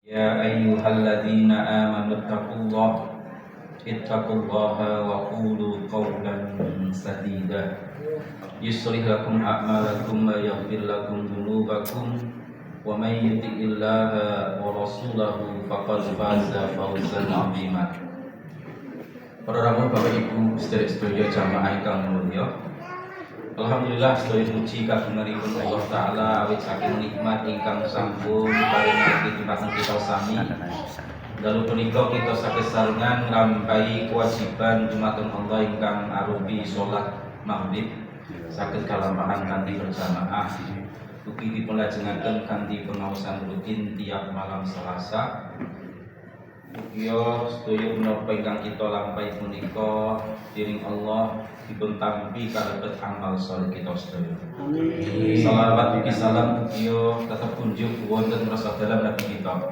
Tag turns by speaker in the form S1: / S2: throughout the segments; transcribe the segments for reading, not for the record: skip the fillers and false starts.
S1: يا أيها الذين آمنوا اتقوا الله وقولوا قولا سديدا يصلح لكم أعمالكم ويغفر لكم ذنوبكم ومن يطع الله ورسوله فقد فاز فوزا عظيما. Para ramu Bapak Ibu sedherek-sedherek jamaah ingkang mulya, alhamdulillah sedaya puji kagunganipun Allah taala awit saking nikmat ingkang sampun paringaken dumateng kita sami. Dalu punika kita saged sarungan nglampahi kewajiban dumateng Allah ingkang arupi salat maghrib saged kalampahan kanthi berjamaah. Ugi dipun kanthi pengaosan rutin tiap malam Selasa. Yo sedaya menapa ingkang kita lampahi punika dening Allah dipun tampi kalebet amal saleh kita sedaya. Amin. Salawat ugi salam yo tetep kunjuk wonten rasadharan Nabi kita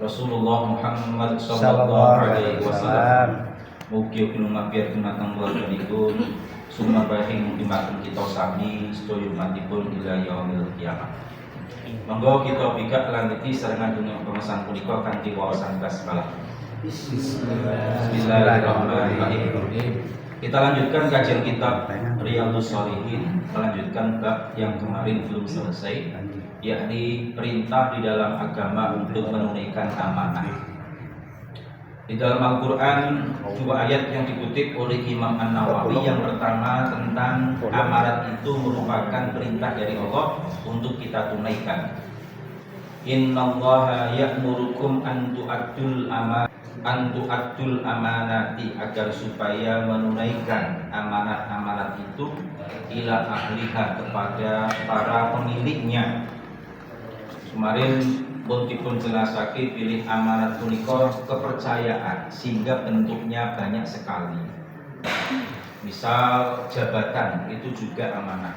S1: Rasulullah Muhammad sallallahu alaihi wasallam. Mugi lumampir dumateng wontenipun sumarbahing dumateng kita sami sedaya umatipun ila yaumil kiamat. Monggo kita bikak lanjuti sarengan dunia pengesan punika kanthi waosan basmalah. Bismillahirrahmanirrahim. Kita lanjutkan kajian kitab Riyadhus Shalihin, melanjutkan bab yang kemarin belum selesai, yakni perintah di dalam agama untuk menunaikan amanah. Di dalam Al-Quran dua ayat yang dikutip oleh Imam An-Nawawi. Yang pertama tentang amarat itu merupakan perintah dari Allah untuk kita tunaikan. Innallaha ya'murukum an tu'addul amanati, agar supaya menunaikan amanat-amanat itu ila ahliha, kepada para pemiliknya. Kemarin pun dipun jelasake pilih amanat punika kepercayaan, sehingga bentuknya banyak sekali. Misal jabatan itu juga amanah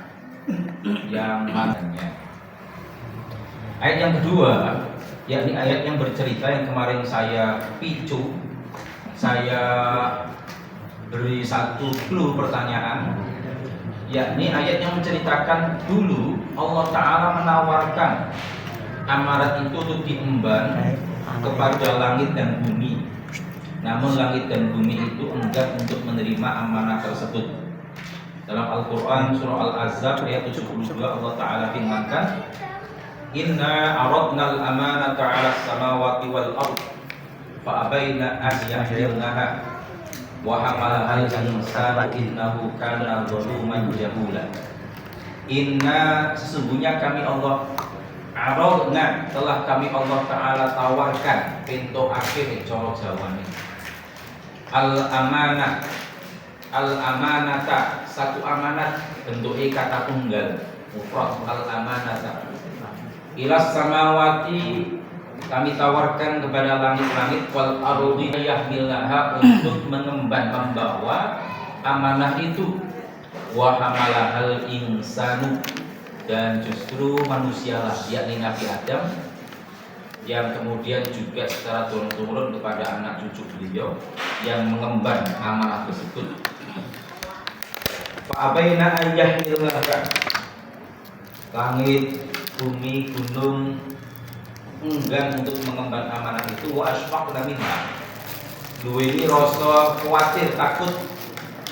S1: yang mananya. Ayat yang kedua, yakni ayat yang bercerita yang kemarin saya picu, saya beri satu clue pertanyaan, yakni ayat yang menceritakan dulu Allah Ta'ala menawarkan amarat itu untuk diemban kepada langit dan bumi. Namun langit dan bumi itu enggan untuk menerima amanah tersebut. Dalam Al-Quran surah Al-Ahzab ayat 72 Allah Ta'ala firmankan, Inna aradnal amanata 'alas samawati wal ardh fa abaina an yahmilnaha wa hamalahal insanu innahu kana zaluman jahula. Inna, sesungguhnya kami Allah aradna, telah kami Allah Ta'ala tawarkan, pintu akhir coro jawane al-amanah, al-amanata, satu amanat, bentuknya kata tunggal mufrad, al-amanata ilas samawati, kami tawarkan kepada langit-langit, wal ardi yahmilnaha, untuk mengemban, membawa amanah itu, wa hamalahal insanu, dan justru manusialah, yakni Nabi Adam, yang kemudian juga secara turun-turun kepada anak cucu beliau yang mengemban amanah tersebut. Fa abaina ayyahmilnaha, langit, bumi, gunung enggan untuk mengemban amanah itu. Wa asfaqna minha, duweni rasa khawatir, takut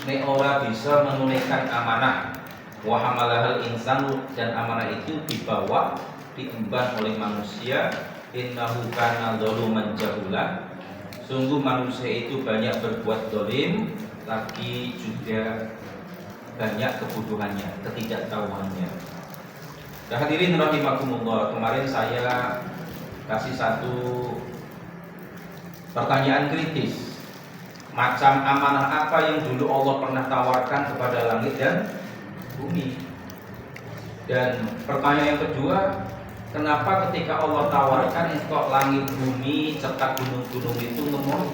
S1: nek ora bisa menunaikan amanah. Wa hamalahal insanu, dan amanah itu dibawa, diemban oleh manusia. Innahu kana zaluman jahula, sungguh manusia itu banyak berbuat zalim, lagi juga banyak kebodohannya, ketidaktahuannya. Nah, hadirin rahimakumullah, kemarin saya kasih satu pertanyaan kritis. Macam amanah apa yang dulu Allah pernah tawarkan kepada langit dan bumi? Dan pertanyaan yang kedua, kenapa ketika Allah tawarkan kok langit bumi serta gunung-gunung itu ngemoi?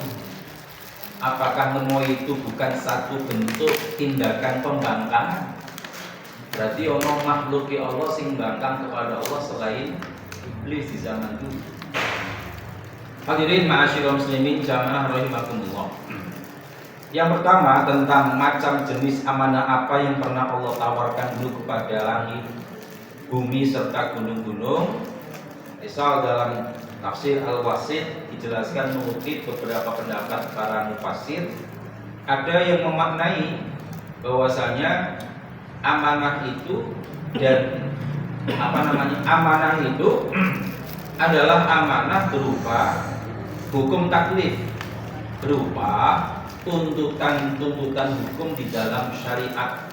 S1: Apakah ngemoi itu bukan satu bentuk tindakan pembangkangan? Berarti ono makhluk Allah sing bangkang kepada Allah selain iblis di zaman dulu. Hadirin ma'asyiral muslimin jamaah rahimakumullah. Yang pertama tentang macam jenis amanah apa yang pernah Allah tawarkan dulu kepada langit, bumi serta gunung-gunung. Misal dalam tafsir Al-Wasit dijelaskan mengutip beberapa pendapat para mufassir. Ada yang memaknai bahwasanya amanah itu dan amanah itu adalah amanah berupa hukum taklif, berupa tuntutan hukum di dalam syariat.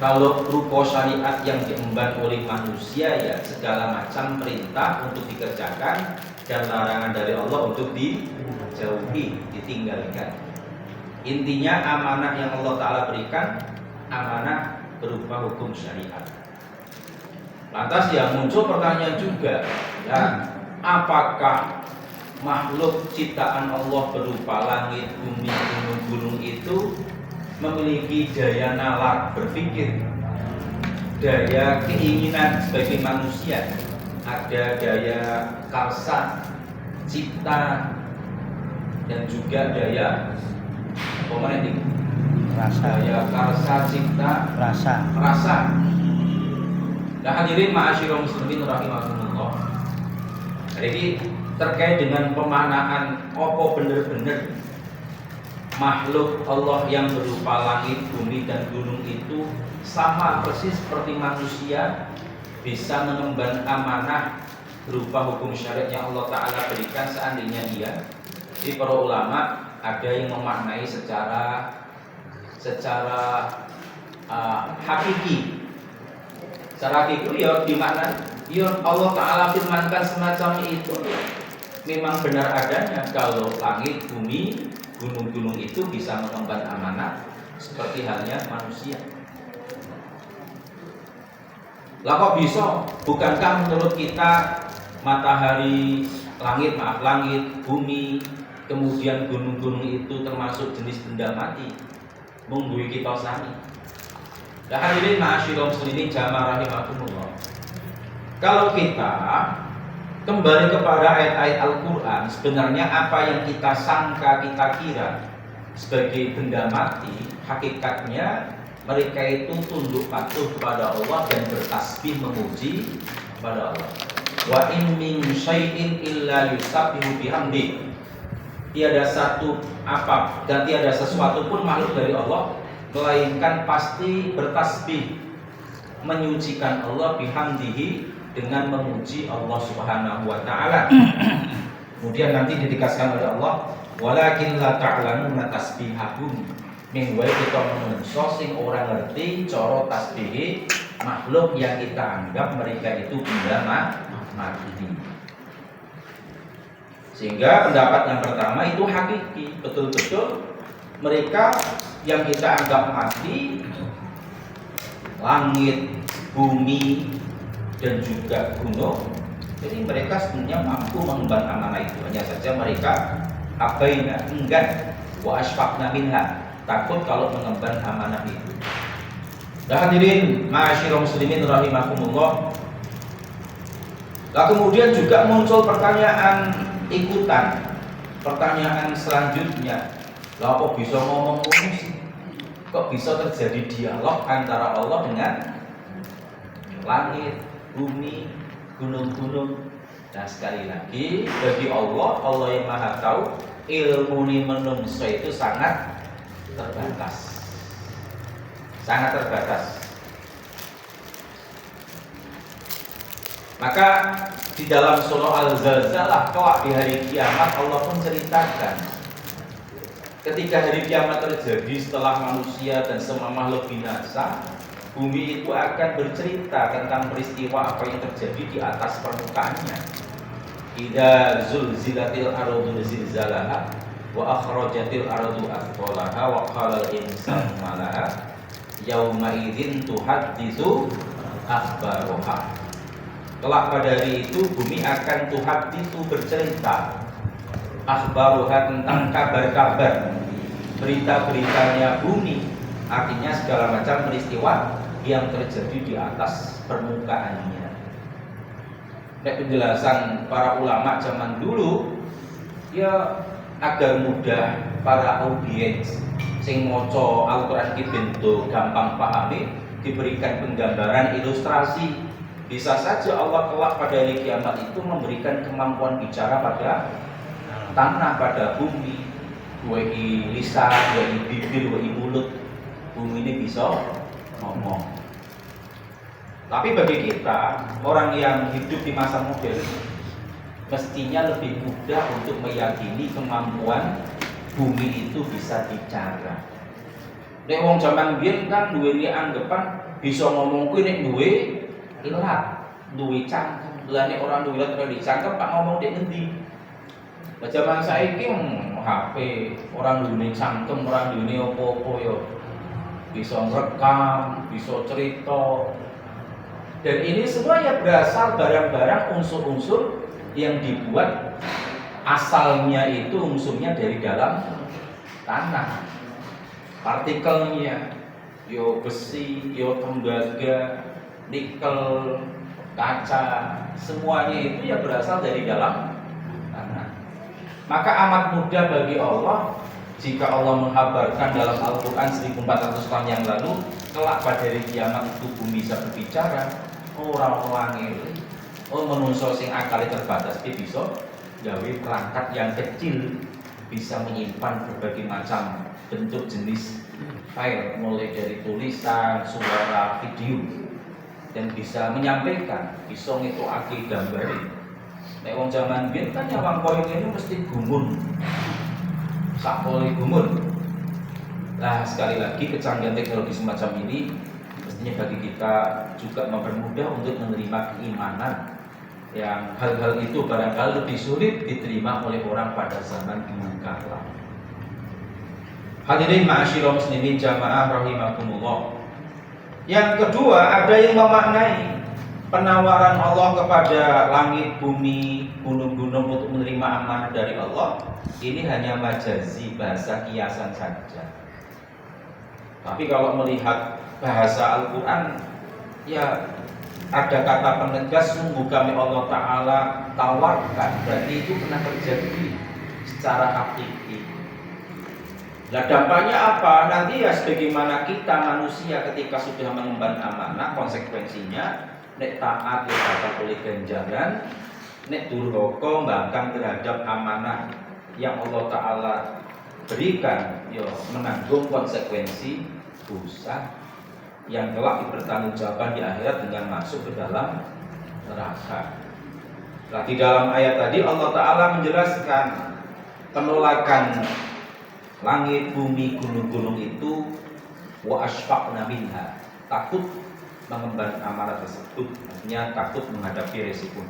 S1: Kalau berupa syariat yang diemban oleh manusia, ya segala macam perintah untuk dikerjakan dan larangan dari Allah untuk dijauhi, ditinggalkan. Intinya amanah yang Allah Ta'ala berikan, amanah berupa hukum syariat. Lantas ya muncul pertanyaan juga, ya apakah makhluk ciptaan Allah berupa langit, bumi, gunung-gunung itu memiliki daya nalar berpikir, daya keinginan sebagai manusia, ada daya karsa cipta dan juga daya rasa, daya karsa cipta rasa. Nah hadirin ma'asyiral muslimin rahimakumullah. Jadi terkait dengan pemaknaan apa bener-bener makhluk Allah yang berupa langit, bumi, dan gunung itu sama persis seperti manusia, bisa mengemban amanah berupa hukum syariat yang Allah Ta'ala berikan seandainya dia. Jadi para ulama ada yang memaknai secara hakiki. Secara hakiki ya dimana ya Allah Ta'ala firmankan semacam itu memang benar adanya kalau langit, bumi, gunung-gunung itu bisa mengemban amanah seperti halnya manusia. Lah kok bisa? Bukankah menurut kita matahari, langit, bumi, kemudian gunung-gunung itu termasuk jenis benda mati, menggui kita sani. Lah hadirin ma'asyiral muslimin jamaah rahimakumullah. Kalau kita kembali kepada ayat-ayat Al-Quran, sebenarnya apa yang kita sangka, kita kira sebagai benda mati, hakikatnya mereka itu tunduk patuh kepada Allah dan bertasbih memuji kepada Allah. Wa in min syai'in illa yusabbihu bihamdi. Tiada sesuatu pun makhluk dari Allah melainkan pasti bertasbih menyucikan Allah bihamdihi, dengan memuji Allah Subhanahu wa Ta'ala. Kemudian nanti ditegaskan oleh Allah, walakin la ta'lamuna tasbihahum, min wae kita menungso sing ora ngerti cara tasbih makhluk yang kita anggap mereka itu benda mati. Sehingga pendapat yang pertama itu hakiki, betul-betul mereka yang kita anggap mati, langit, bumi, dan juga gunung, jadi mereka sebenarnya mampu mengemban amanah itu. Hanya saja mereka abaina, enggan, wa asfaqna minha, takut kalau mengemban amanah itu. Dan hadirin ma'asyiral muslimin rahimakumullah. Lah kemudian juga muncul pertanyaan ikutan, pertanyaan selanjutnya, lah kok bisa ngomong sih? Kok bisa terjadi dialog antara Allah dengan langit, bumi, gunung-gunung? Nah sekali lagi, bagi Allah yang Maha Tahu, ilmu menungso itu sangat terbatas, sangat terbatas. Maka di dalam surah Al-Zalzalah kelak di hari kiamat Allah pun ceritakan, ketika hari kiamat terjadi setelah manusia dan semua makhluk binasa, bumi itu akan bercerita tentang peristiwa apa yang terjadi di atas permukaannya. Idza zulzilatil ardu zilzalaha wa akhrajatil ardu athqalaha wa qala al-insanu ma laha yauma idzin tuhadditsu akhbaruha. Kelak pada hari itu bumi akan tuhadditsu bercerita akhbaruha tentang kabar-kabar, berita-beritanya bumi, artinya segala macam peristiwa yang terjadi di atas permukaannya. Penjelasan para ulama zaman dulu ya agar mudah para audiens sing maca Al-Qur'an iki bentuk gampang pahami, diberikan penggambaran ilustrasi, Bisa saja Allah kelak pada hari kiamat itu memberikan kemampuan bicara pada tanah, pada bumi. Wei lisan, wei bibir, wei mulut. Bumi ini bisa ngomong. Tapi bagi kita, orang yang hidup di masa modern, mestinya lebih mudah untuk meyakini kemampuan bumi itu bisa bicara. Nek wong zaman biyen kan duweni anggapan bisa ngomong kuwi nek duwe ilat, duwe cangkem. Lah nek orang duwe ilat ora dicangkem pak ngomong dek ngendi? Lah zaman saiki HP, orang duwe cangkem, orang duwe opo-opo yo bisa ngerekam, bisa cerita. Dan ini semua ya berasal barang-barang unsur-unsur yang dibuat asalnya itu unsurnya dari dalam tanah. Partikelnya yo besi, yo tembaga, nikel, kaca, semuanya itu ya berasal dari dalam tanah. Maka amat mudah bagi Allah jika Allah menghabarkan dalam Al-Quran 1400 tahun yang lalu kelak pada hari kiamat itu bumi bisa berbicara. Orang ini menungso sing akali terbatas dia bisa gawe perangkat yang kecil bisa menyimpan berbagai macam bentuk jenis file mulai dari tulisan, suara, video dan bisa menyampaikan, bisa ngetokake gambar. Nek wong zaman biyen kan nyawang koyo ini mesti gumun. Sakole gumun. Nah, sekali lagi kecanggihan teknologi semacam ini mestinya bagi kita juga mempermudah untuk menerima keimanan yang hal-hal itu barangkali lebih sulit diterima oleh orang pada zaman dulu kala. Hadirin ma'asyiral muslimin jamaah rahimakumullah. Yang kedua, ada yang memaknai penawaran Allah kepada langit, bumi, gunung-gunung untuk menerima amanah dari Allah. Ini hanya majazi, bahasa kiasan saja. Tapi kalau melihat bahasa Al-Quran, ya ada kata penegas, sungguh kami Allah Ta'ala tawarkan. Berarti itu pernah terjadi secara hakiki. Nah dampaknya apa? Nanti ya sebagaimana kita manusia ketika sudah mengemban amanah, konsekuensinya nek taat ya dapat oleh ganjaran, nek durhaka mbangkang terhadap amanah yang Allah Ta'ala berikan, ya menanggung konsekuensi dosa yang kelak dipertanggungjawabkan di akhirat dengan masuk ke dalam neraka. Nah, di dalam ayat tadi Allah Ta'ala menjelaskan penolakan langit, bumi, gunung-gunung itu wa asfaqna minha, takut mengemban amanah tersebut, artinya takut menghadapi resiko.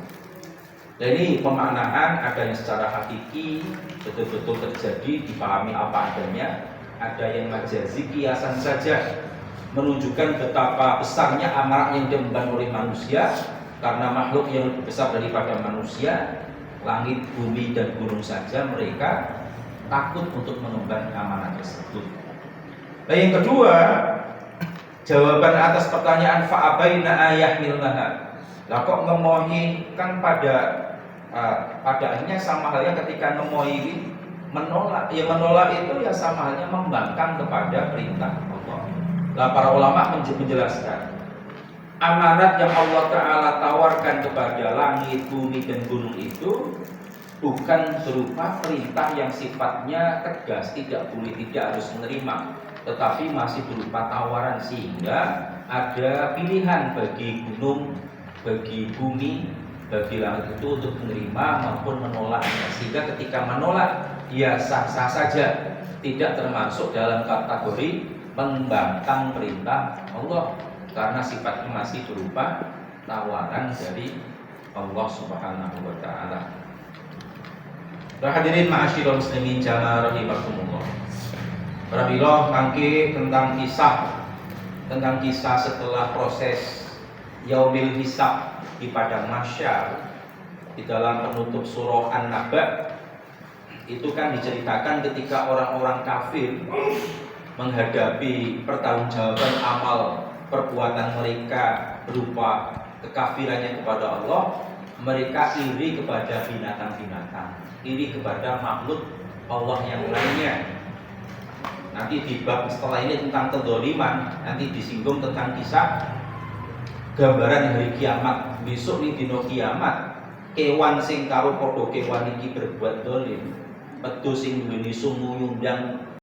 S1: Dan ini pemaknaan ada yang secara hakiki betul-betul terjadi, dipahami apa adanya, ada yang majazi kiasan saja, menunjukkan betapa besarnya amanah yang diemban oleh manusia karena makhluk yang lebih besar daripada manusia, langit, bumi, dan gunung saja mereka takut untuk mengemban amanah tersebut. Nah yang kedua, jawaban atas pertanyaan fa'abaina ayahmilnaha. Lah kok ngemohi kan pada akhirnya sama halnya ketika ngemohi menolak. Ya menolak itu ya sama halnya membangkang kepada perintah Allah. Lah para ulama menjelaskan amanat yang Allah Ta'ala tawarkan kepada langit, bumi, dan gunung itu bukan berupa perintah yang sifatnya tegas, tidak boleh, tidak harus menerima, tetapi masih berupa tawaran sehingga ada pilihan bagi gunung, bagi bumi, bagi langit itu untuk menerima maupun menolak. Sehingga ketika menolak dia sah-sah saja, tidak termasuk dalam kategori membangkang perintah Allah karena sifatnya masih berupa tawaran dari Allah Subhanahu wa Ta'ala. Hadirin ma'asyiral muslimin jamaah rahimakumullah. Rabillah mangke tentang kisah setelah proses yaumil hisab di padang mahsyar di dalam penutup surah An-Naba. Itu kan diceritakan ketika orang-orang kafir menghadapi pertanggungjawaban amal perbuatan mereka berupa kekafirannya kepada Allah, mereka iri kepada binatang-binatang, iri kepada makhluk Allah yang lainnya. Nanti di bab setelah ini tentang kedzaliman, nanti disinggung tentang kisah gambaran hari kiamat. Besok ning dina kiamat kewan sing karo padha kewan iki berbuat dolim, wedhus sing duweni sungu nyundang